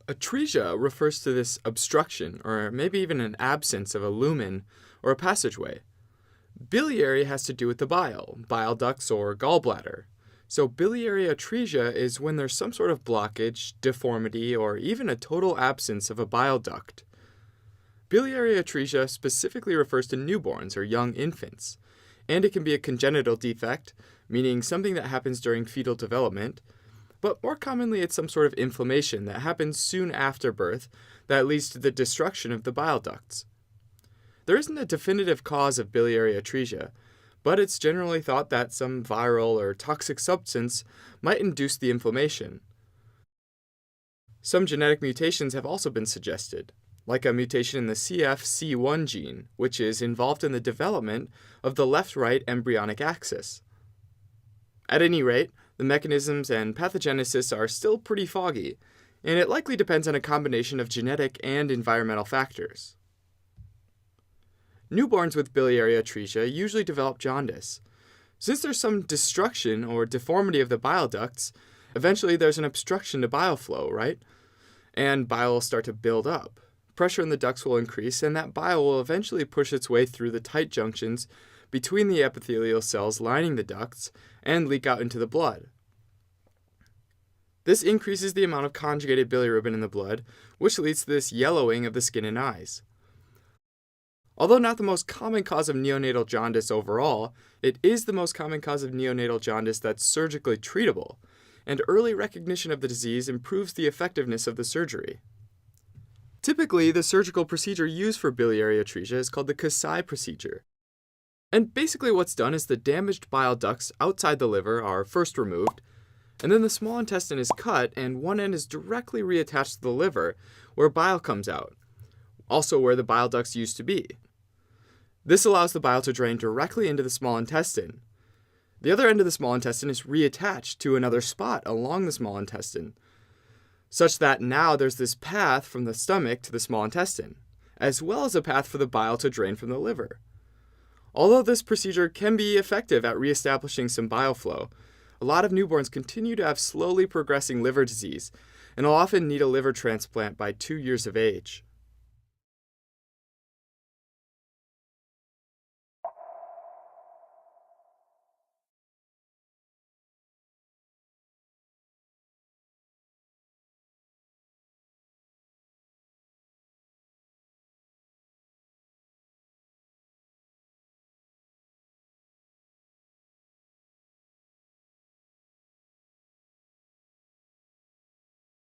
Atresia refers to this obstruction, or maybe even an absence of a lumen or a passageway. Biliary has to do with the bile ducts or gallbladder. So biliary atresia is when there's some sort of blockage, deformity, or even a total absence of a bile duct. Biliary atresia specifically refers to newborns or young infants, and it can be a congenital defect, meaning something that happens during fetal development, but more commonly it's some sort of inflammation that happens soon after birth that leads to the destruction of the bile ducts. There isn't a definitive cause of biliary atresia, but it's generally thought that some viral or toxic substance might induce the inflammation. Some genetic mutations have also been suggested, like a mutation in the CFC1 gene, which is involved in the development of the left-right embryonic axis. At any rate, the mechanisms and pathogenesis are still pretty foggy, and it likely depends on a combination of genetic and environmental factors. Newborns with biliary atresia usually develop jaundice. Since there's some destruction or deformity of the bile ducts, eventually there's an obstruction to bile flow, right? And bile will start to build up. Pressure in the ducts will increase, and that bile will eventually push its way through the tight junctions between the epithelial cells lining the ducts and leak out into the blood. This increases the amount of conjugated bilirubin in the blood, which leads to this yellowing of the skin and eyes. Although not the most common cause of neonatal jaundice overall, it is the most common cause of neonatal jaundice that's surgically treatable, and early recognition of the disease improves the effectiveness of the surgery. Typically, the surgical procedure used for biliary atresia is called the Kasai procedure. And basically what's done is the damaged bile ducts outside the liver are first removed, and then the small intestine is cut and one end is directly reattached to the liver where bile comes out, also where the bile ducts used to be. This allows the bile to drain directly into the small intestine. The other end of the small intestine is reattached to another spot along the small intestine, such that now there's this path from the stomach to the small intestine, as well as a path for the bile to drain from the liver. Although this procedure can be effective at reestablishing some bile flow, a lot of newborns continue to have slowly progressing liver disease and will often need a liver transplant by 2 years of age.